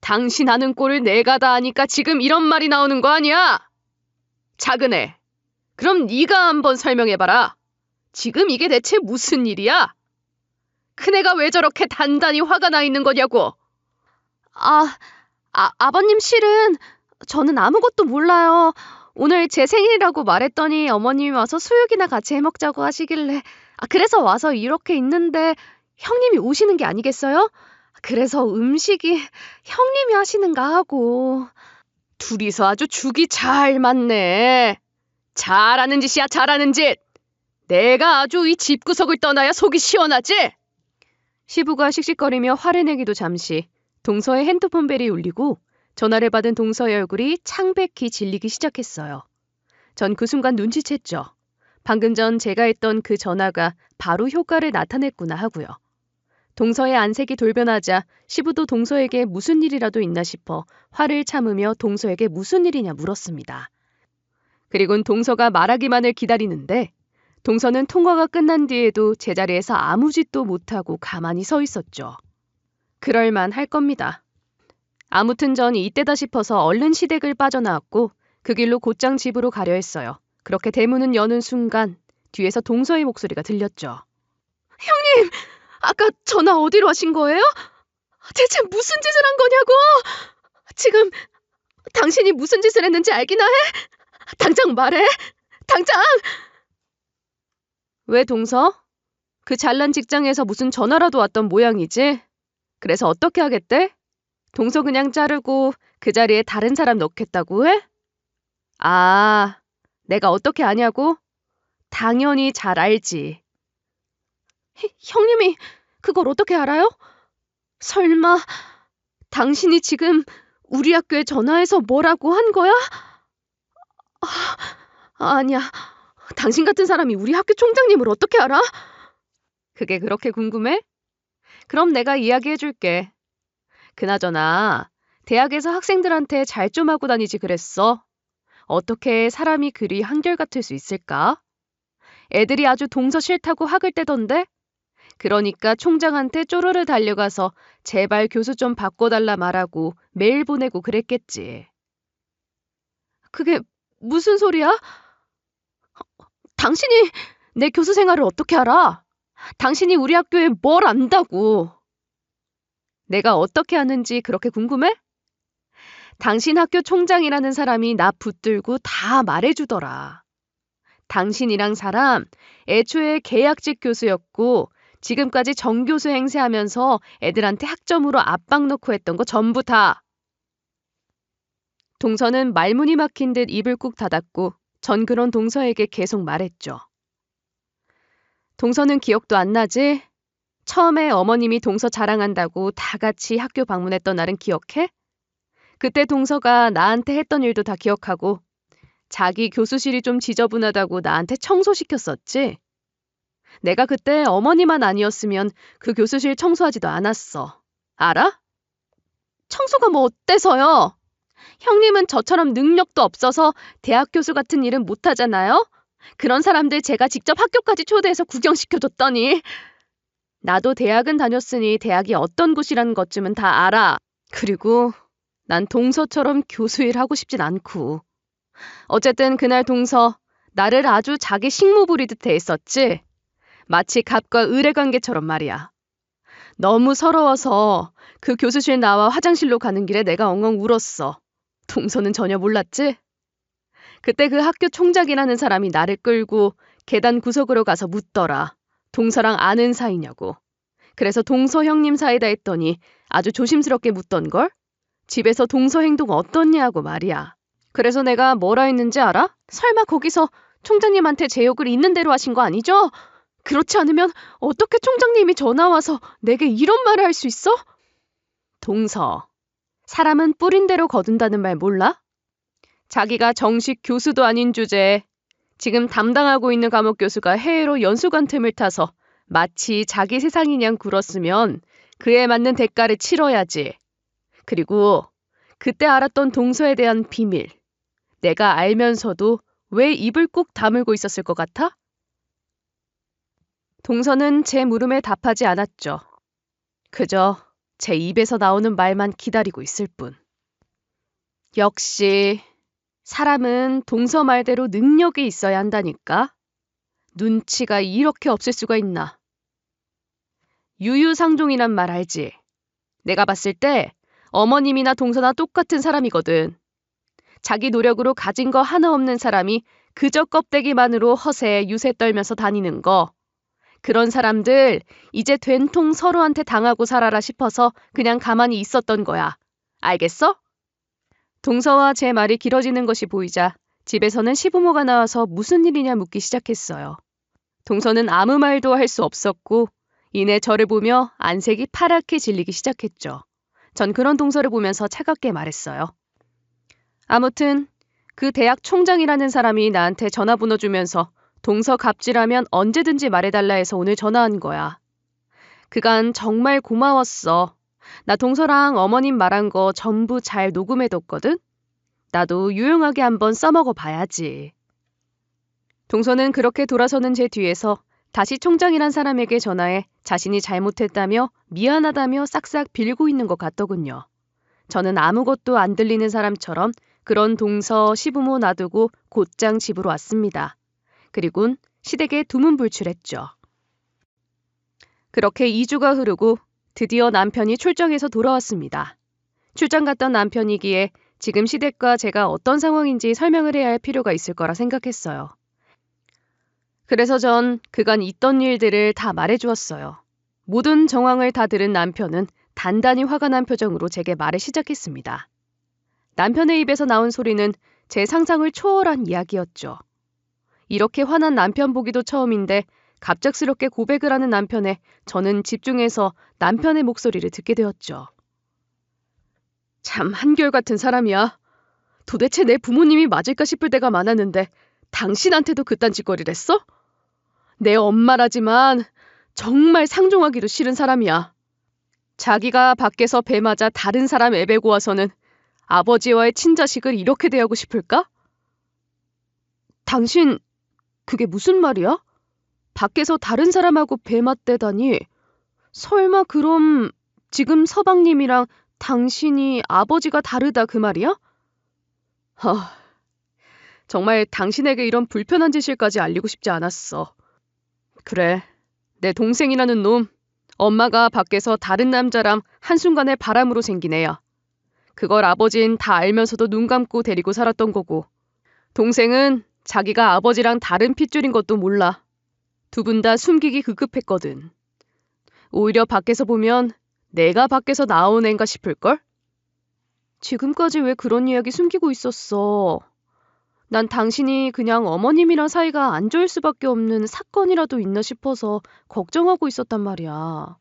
당신 하는 꼴을 내가 다 하니까 지금 이런 말이 나오는 거 아니야? 작은애, 그럼 네가 한번 설명해봐라. 지금 이게 대체 무슨 일이야? 큰애가 왜 저렇게 단단히 화가 나 있는 거냐고. 아버님 실은 저는 아무것도 몰라요. 오늘 제 생일이라고 말했더니 어머님이 와서 수육이나 같이 해먹자고 하시길래 그래서 와서 이렇게 있는데 형님이 오시는 게 아니겠어요? 그래서 음식이 형님이 하시는가 하고. 둘이서 아주 죽이 잘 맞네. 잘하는 짓이야, 잘하는 짓. 내가 아주 이 집구석을 떠나야 속이 시원하지? 시부가 씩씩거리며 화를 내기도 잠시 동서의 핸드폰 벨이 울리고 전화를 받은 동서의 얼굴이 창백히 질리기 시작했어요. 전 그 순간 눈치챘죠. 방금 전 제가 했던 그 전화가 바로 효과를 나타냈구나 하고요. 동서의 안색이 돌변하자 시부도 동서에게 무슨 일이라도 있나 싶어 화를 참으며 동서에게 무슨 일이냐 물었습니다. 그리곤 동서가 말하기만을 기다리는데 동서는 통화가 끝난 뒤에도 제자리에서 아무 짓도 못하고 가만히 서 있었죠. 그럴만 할 겁니다. 아무튼 전 이때다 싶어서 얼른 시댁을 빠져나왔고 그 길로 곧장 집으로 가려 했어요. 그렇게 대문은 여는 순간 뒤에서 동서의 목소리가 들렸죠. 형님! 아까 전화 어디로 하신 거예요? 대체 무슨 짓을 한 거냐고! 지금 당신이 무슨 짓을 했는지 알기나 해? 당장 말해! 당장! 왜 동서? 그 잘난 직장에서 무슨 전화라도 왔던 모양이지? 그래서 어떻게 하겠대? 동서 그냥 자르고 그 자리에 다른 사람 넣겠다고 해? 아, 내가 어떻게 아냐고? 당연히 잘 알지. 형님이 그걸 어떻게 알아요? 설마 당신이 지금 우리 학교에 전화해서 뭐라고 한 거야? 아니야. 당신 같은 사람이 우리 학교 총장님을 어떻게 알아? 그게 그렇게 궁금해? 그럼 내가 이야기해줄게. 그나저나 대학에서 학생들한테 잘 좀 하고 다니지 그랬어. 어떻게 사람이 그리 한결같을 수 있을까? 애들이 아주 동서 싫다고 학을 떼던데? 그러니까 총장한테 쪼르르 달려가서 제발 교수 좀 바꿔달라 말하고 메일 보내고 그랬겠지. 그게 무슨 소리야? 당신이 내 교수 생활을 어떻게 알아? 당신이 우리 학교에 뭘 안다고. 내가 어떻게 아는지 그렇게 궁금해? 당신 학교 총장이라는 사람이 나 붙들고 다 말해주더라. 당신이랑 사람 애초에 계약직 교수였고 지금까지 정교수 행세하면서 애들한테 학점으로 압박 넣고 했던 거 전부 다. 동서는 말문이 막힌 듯 입을 꾹 닫았고 전 그런 동서에게 계속 말했죠. 동서는 기억도 안 나지? 처음에 어머님이 동서 자랑한다고 다 같이 학교 방문했던 날은 기억해? 그때 동서가 나한테 했던 일도 다 기억하고 자기 교수실이 좀 지저분하다고 나한테 청소시켰었지? 내가 그때 어머니만 아니었으면 그 교수실 청소하지도 않았어. 알아? 청소가 뭐 어때서요? 형님은 저처럼 능력도 없어서 대학 교수 같은 일은 못하잖아요? 그런 사람들 제가 직접 학교까지 초대해서 구경시켜줬더니 나도 대학은 다녔으니 대학이 어떤 곳이라는 것쯤은 다 알아. 그리고 난 동서처럼 교수 일 하고 싶진 않고. 어쨌든 그날 동서 나를 아주 자기 식모 부리듯 대했었지. 마치 갑과 을의 관계처럼 말이야. 너무 서러워서 그 교수실 나와 화장실로 가는 길에 내가 엉엉 울었어. 동서는 전혀 몰랐지? 그때 그 학교 총장이라는 사람이 나를 끌고 계단 구석으로 가서 묻더라. 동서랑 아는 사이냐고. 그래서 동서 형님 사이다 했더니 아주 조심스럽게 묻던걸? 집에서 동서 행동 어떻냐고 말이야. 그래서 내가 뭐라 했는지 알아? 설마 거기서 총장님한테 제 욕을 있는 대로 하신 거 아니죠? 그렇지 않으면 어떻게 총장님이 전화와서 내게 이런 말을 할 수 있어? 동서, 사람은 뿌린 대로 거둔다는 말 몰라? 자기가 정식 교수도 아닌 주제에 지금 담당하고 있는 과목 교수가 해외로 연수 간 틈을 타서 마치 자기 세상이냥 굴었으면 그에 맞는 대가를 치러야지. 그리고 그때 알았던 동서에 대한 비밀. 내가 알면서도 왜 입을 꾹 다물고 있었을 것 같아? 동서는 제 물음에 답하지 않았죠. 그저 제 입에서 나오는 말만 기다리고 있을 뿐. 역시 사람은 동서 말대로 능력이 있어야 한다니까. 눈치가 이렇게 없을 수가 있나. 유유상종이란 말 알지? 내가 봤을 때 어머님이나 동서나 똑같은 사람이거든. 자기 노력으로 가진 거 하나 없는 사람이 그저 껍데기만으로 허세에 유세 떨면서 다니는 거. 그런 사람들 이제 된통 서로한테 당하고 살아라 싶어서 그냥 가만히 있었던 거야. 알겠어? 동서와 제 말이 길어지는 것이 보이자 집에서는 시부모가 나와서 무슨 일이냐 묻기 시작했어요. 동서는 아무 말도 할 수 없었고 이내 저를 보며 안색이 파랗게 질리기 시작했죠. 전 그런 동서를 보면서 차갑게 말했어요. 아무튼 그 대학 총장이라는 사람이 나한테 전화번호 주면서 동서 갑질하면 언제든지 말해달라 해서 오늘 전화한 거야. 그간 정말 고마웠어. 나 동서랑 어머님 말한 거 전부 잘 녹음해뒀거든? 나도 유용하게 한번 써먹어 봐야지. 동서는 그렇게 돌아서는 제 뒤에서 다시 총장이란 사람에게 전화해 자신이 잘못했다며 미안하다며 싹싹 빌고 있는 것 같더군요. 저는 아무것도 안 들리는 사람처럼 그런 동서 시부모 놔두고 곧장 집으로 왔습니다. 그리곤 시댁에 두문불출했죠. 그렇게 2주가 흐르고 드디어 남편이 출정해서 돌아왔습니다. 출장 갔던 남편이기에 지금 시댁과 제가 어떤 상황인지 설명을 해야 할 필요가 있을 거라 생각했어요. 그래서 전 그간 있던 일들을 다 말해주었어요. 모든 정황을 다 들은 남편은 단단히 화가 난 표정으로 제게 말을 시작했습니다. 남편의 입에서 나온 소리는 제 상상을 초월한 이야기였죠. 이렇게 화난 남편 보기도 처음인데 갑작스럽게 고백을 하는 남편에 저는 집중해서 남편의 목소리를 듣게 되었죠. 참 한결같은 사람이야. 도대체 내 부모님이 맞을까 싶을 때가 많았는데 당신한테도 그딴 짓거리를 했어? 내 엄마라지만 정말 상종하기도 싫은 사람이야. 자기가 밖에서 배 맞아 다른 사람 애베고 와서는 아버지와의 친자식을 이렇게 대하고 싶을까? 당신, 그게 무슨 말이야? 밖에서 다른 사람하고 배 맞대다니. 설마 그럼 지금 서방님이랑 당신이 아버지가 다르다 그 말이야? 정말 당신에게 이런 불편한 짓일까지 알리고 싶지 않았어. 그래, 내 동생이라는 놈, 엄마가 밖에서 다른 남자랑 한순간에 바람으로 생긴 애야. 그걸 아버진 다 알면서도 눈 감고 데리고 살았던 거고, 동생은 자기가 아버지랑 다른 핏줄인 것도 몰라. 두 분 다 숨기기 급급했거든. 오히려 밖에서 보면 내가 밖에서 나온 앤가 싶을걸? 지금까지 왜 그런 이야기 숨기고 있었어? 난 당신이 그냥 어머님이랑 사이가 안 좋을 수밖에 없는 사건이라도 있나 싶어서 걱정하고 있었단 말이야.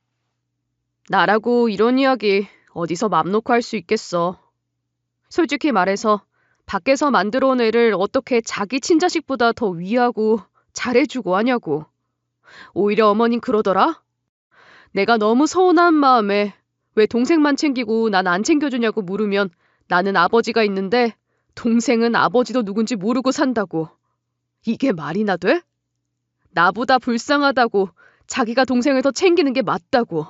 나라고 이런 이야기 어디서 맘 놓고 할 수 있겠어. 솔직히 말해서 밖에서 만들어 온 애를 어떻게 자기 친자식보다 더 위하고 잘해주고 하냐고. 오히려 어머님 그러더라. 내가 너무 서운한 마음에 왜 동생만 챙기고 난 안 챙겨주냐고 물으면 나는 아버지가 있는데 동생은 아버지도 누군지 모르고 산다고. 이게 말이나 돼? 나보다 불쌍하다고 자기가 동생을 더 챙기는 게 맞다고.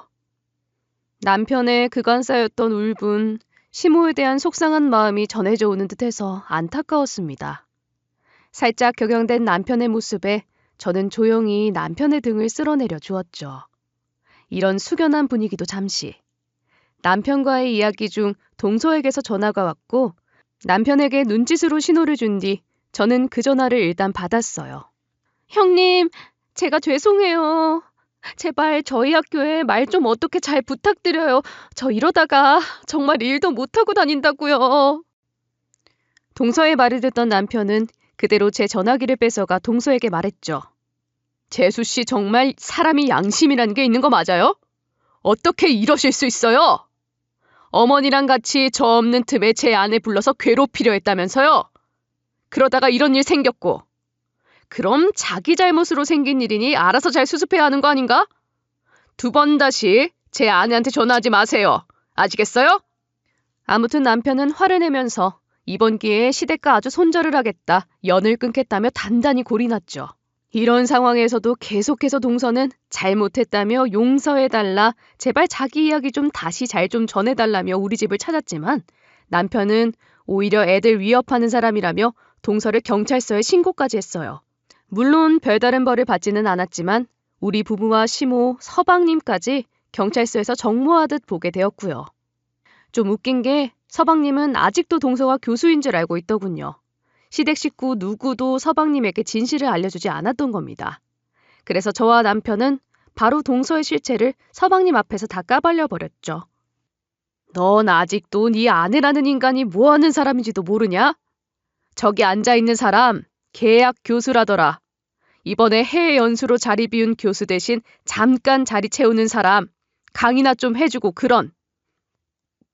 남편의 그간 쌓였던 울분, 시모에 대한 속상한 마음이 전해져 오는 듯해서 안타까웠습니다. 살짝 격양된 남편의 모습에 저는 조용히 남편의 등을 쓸어내려 주었죠. 이런 숙연한 분위기도 잠시. 남편과의 이야기 중 동서에게서 전화가 왔고 남편에게 눈짓으로 신호를 준 뒤 저는 그 전화를 일단 받았어요. 형님, 제가 죄송해요. 제발 저희 학교에 말 좀 어떻게 잘 부탁드려요. 저 이러다가 정말 일도 못하고 다닌다고요. 동서의 말을 듣던 남편은 그대로 제 전화기를 뺏어가 동서에게 말했죠. 재수씨 정말 사람이 양심이라는 게 있는 거 맞아요? 어떻게 이러실 수 있어요? 어머니랑 같이 저 없는 틈에 제 아내 불러서 괴롭히려 했다면서요? 그러다가 이런 일 생겼고. 그럼 자기 잘못으로 생긴 일이니 알아서 잘 수습해야 하는 거 아닌가? 2번 다시 제 아내한테 전화하지 마세요. 아시겠어요? 아무튼 남편은 화를 내면서 이번 기회에 시댁과 아주 손절을 하겠다, 연을 끊겠다며 단단히 골이 났죠. 이런 상황에서도 계속해서 동서는 잘못했다며 용서해달라, 제발 자기 이야기 좀 다시 잘 좀 전해달라며 우리 집을 찾았지만 남편은 오히려 애들 위협하는 사람이라며 동서를 경찰서에 신고까지 했어요. 물론 별다른 벌을 받지는 않았지만 우리 부부와 시모, 서방님까지 경찰서에서 정모하듯 보게 되었고요. 좀 웃긴 게 서방님은 아직도 동서가 교수인 줄 알고 있더군요. 시댁 식구 누구도 서방님에게 진실을 알려주지 않았던 겁니다. 그래서 저와 남편은 바로 동서의 실체를 서방님 앞에서 다 까발려 버렸죠. 넌 아직도 네 아내라는 인간이 뭐하는 사람인지도 모르냐? 저기 앉아있는 사람 계약 교수라더라. 이번에 해외 연수로 자리 비운 교수 대신 잠깐 자리 채우는 사람 강의나 좀 해주고 그런.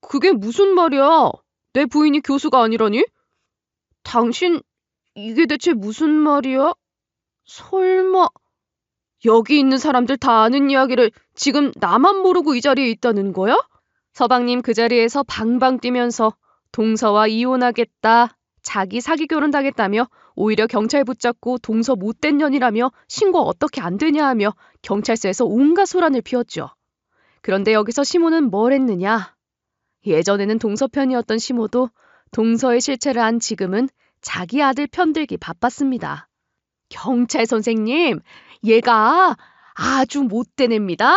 그게 무슨 말이야? 내 부인이 교수가 아니라니? 당신, 이게 대체 무슨 말이야? 설마, 여기 있는 사람들 다 아는 이야기를 지금 나만 모르고 이 자리에 있다는 거야? 서방님 그 자리에서 방방 뛰면서 동서와 이혼하겠다, 자기 사기 결혼당했다며 오히려 경찰 붙잡고 동서 못된 년이라며 신고 어떻게 안 되냐 하며 경찰서에서 온갖 소란을 피웠죠. 그런데 여기서 시모는 뭘 했느냐? 예전에는 동서 편이었던 시모도 동서의 실체를 안 지금은 자기 아들 편들기 바빴습니다. 경찰 선생님, 얘가 아주 못된 애입니다.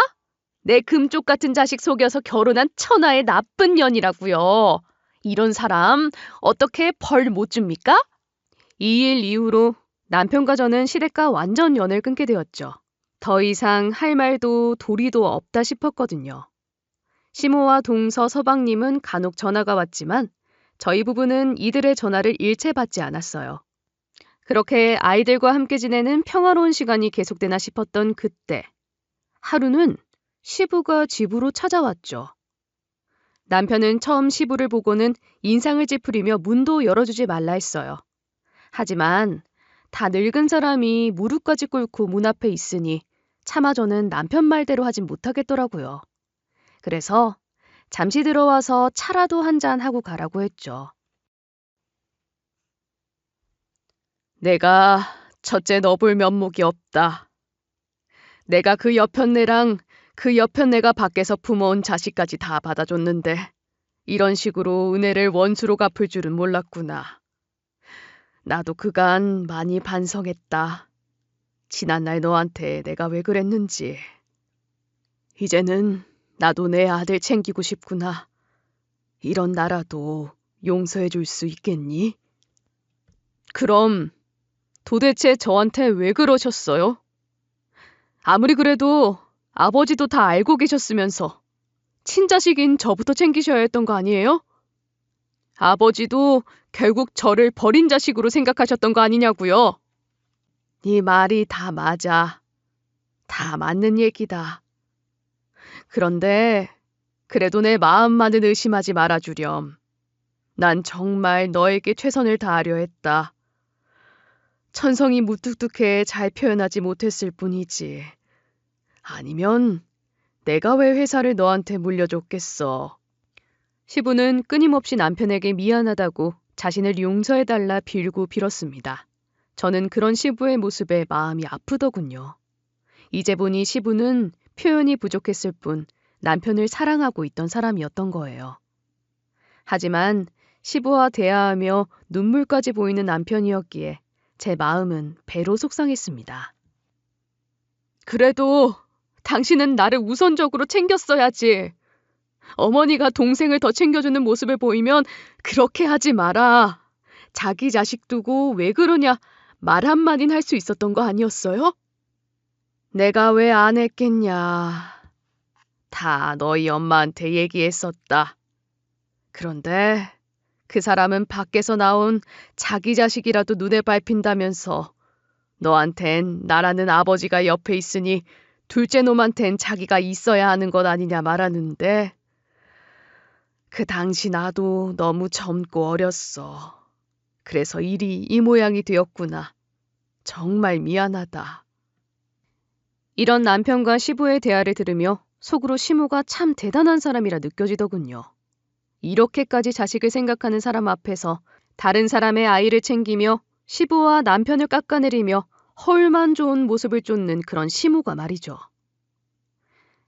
내 금쪽 같은 자식 속여서 결혼한 천하의 나쁜 년이라고요. 이런 사람 어떻게 벌 못 줍니까? 이 일 이후로 남편과 저는 시댁과 완전 연을 끊게 되었죠. 더 이상 할 말도 도리도 없다 싶었거든요. 시모와 동서 서방님은 간혹 전화가 왔지만 저희 부부는 이들의 전화를 일체 받지 않았어요. 그렇게 아이들과 함께 지내는 평화로운 시간이 계속되나 싶었던 그때 하루는 시부가 집으로 찾아왔죠. 남편은 처음 시부를 보고는 인상을 찌푸리며 문도 열어주지 말라 했어요. 하지만 다 늙은 사람이 무릎까지 꿇고 문 앞에 있으니 차마 저는 남편 말대로 하진 못하겠더라고요. 그래서 잠시 들어와서 차라도 한잔 하고 가라고 했죠. 내가 첫째 너볼 면목이 없다. 내가 그 여편네랑 그 여편네가 밖에서 품어온 자식까지 다 받아줬는데 이런 식으로 은혜를 원수로 갚을 줄은 몰랐구나. 나도 그간 많이 반성했다. 지난날 너한테 내가 왜 그랬는지. 이제는 나도 내 아들 챙기고 싶구나. 이런 나라도 용서해 줄 수 있겠니? 그럼 도대체 저한테 왜 그러셨어요? 아무리 그래도 아버지도 다 알고 계셨으면서 친자식인 저부터 챙기셔야 했던 거 아니에요? 아버지도 결국 저를 버린 자식으로 생각하셨던 거 아니냐고요? 네 말이 다 맞아. 다 맞는 얘기다. 그런데 그래도 내 마음만은 의심하지 말아주렴. 난 정말 너에게 최선을 다하려 했다. 천성이 무뚝뚝해 잘 표현하지 못했을 뿐이지. 아니면 내가 왜 회사를 너한테 물려줬겠어. 시부는 끊임없이 남편에게 미안하다고 자신을 용서해달라 빌고 빌었습니다. 저는 그런 시부의 모습에 마음이 아프더군요. 이제 보니 시부는 표현이 부족했을 뿐 남편을 사랑하고 있던 사람이었던 거예요. 하지만 시부와 대화하며 눈물까지 보이는 남편이었기에 제 마음은 배로 속상했습니다. 그래도 당신은 나를 우선적으로 챙겼어야지. 어머니가 동생을 더 챙겨주는 모습을 보이면 그렇게 하지 마라. 자기 자식 두고 왜 그러냐 말 한마디는 할 수 있었던 거 아니었어요? 내가 왜 안 했겠냐. 다 너희 엄마한테 얘기했었다. 그런데 그 사람은 밖에서 나온 자기 자식이라도 눈에 밟힌다면서 너한텐 나라는 아버지가 옆에 있으니 둘째 놈한텐 자기가 있어야 하는 것 아니냐 말하는데 그 당시 나도 너무 젊고 어렸어. 그래서 일이 이 모양이 되었구나. 정말 미안하다. 이런 남편과 시부의 대화를 들으며 속으로 시모가 참 대단한 사람이라 느껴지더군요. 이렇게까지 자식을 생각하는 사람 앞에서 다른 사람의 아이를 챙기며 시부와 남편을 깎아내리며 헐만 좋은 모습을 쫓는 그런 시모가 말이죠.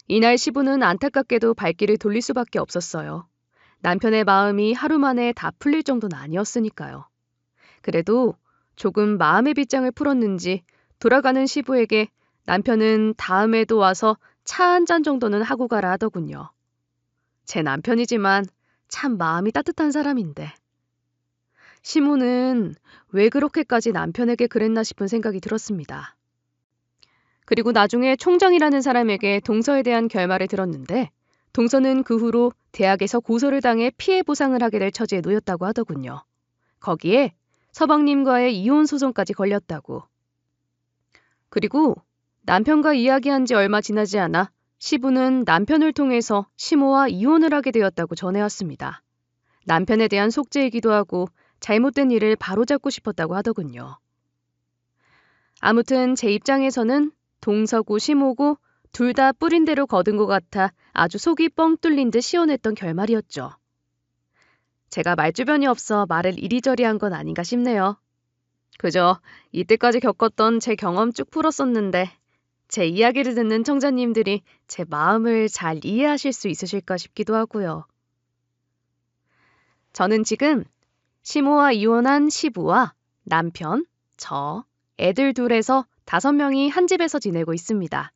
이날 시부는 안타깝게도 발길을 돌릴 수밖에 없었어요. 남편의 마음이 하루 만에 다 풀릴 정도는 아니었으니까요. 그래도 조금 마음의 빗장을 풀었는지 돌아가는 시부에게 남편은 다음에도 와서 차 한 잔 정도는 하고 가라 하더군요. 제 남편이지만 참 마음이 따뜻한 사람인데. 시모는 왜 그렇게까지 남편에게 그랬나 싶은 생각이 들었습니다. 그리고 나중에 총장이라는 사람에게 동서에 대한 결말을 들었는데 동서는 그 후로 대학에서 고소를 당해 피해 보상을 하게 될 처지에 놓였다고 하더군요. 거기에 서방님과의 이혼 소송까지 걸렸다고. 그리고 남편과 이야기한 지 얼마 지나지 않아 시부는 남편을 통해서 시모와 이혼을 하게 되었다고 전해왔습니다. 남편에 대한 속죄이기도 하고 잘못된 일을 바로잡고 싶었다고 하더군요. 아무튼 제 입장에서는 동서고 시모고 둘 다 뿌린 대로 거둔 것 같아 아주 속이 뻥 뚫린 듯 시원했던 결말이었죠. 제가 말주변이 없어 말을 이리저리 한 건 아닌가 싶네요. 그저 이때까지 겪었던 제 경험 쭉 풀었었는데 제 이야기를 듣는 청자님들이 제 마음을 잘 이해하실 수 있으실까 싶기도 하고요. 저는 지금 시모와 이혼한 시부와 남편, 저, 애들 둘에서 5명이 한 집에서 지내고 있습니다.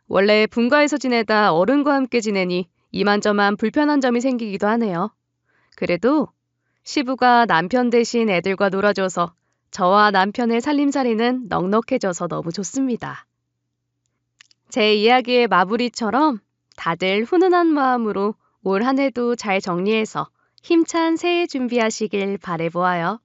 원래 분가에서 지내다 어른과 함께 지내니 이만저만 불편한 점이 생기기도 하네요. 그래도 시부가 남편 대신 애들과 놀아줘서 저와 남편의 살림살이는 넉넉해져서 너무 좋습니다. 제 이야기의 마무리처럼 다들 훈훈한 마음으로 올 한 해도 잘 정리해서 힘찬 새해 준비하시길 바라보아요.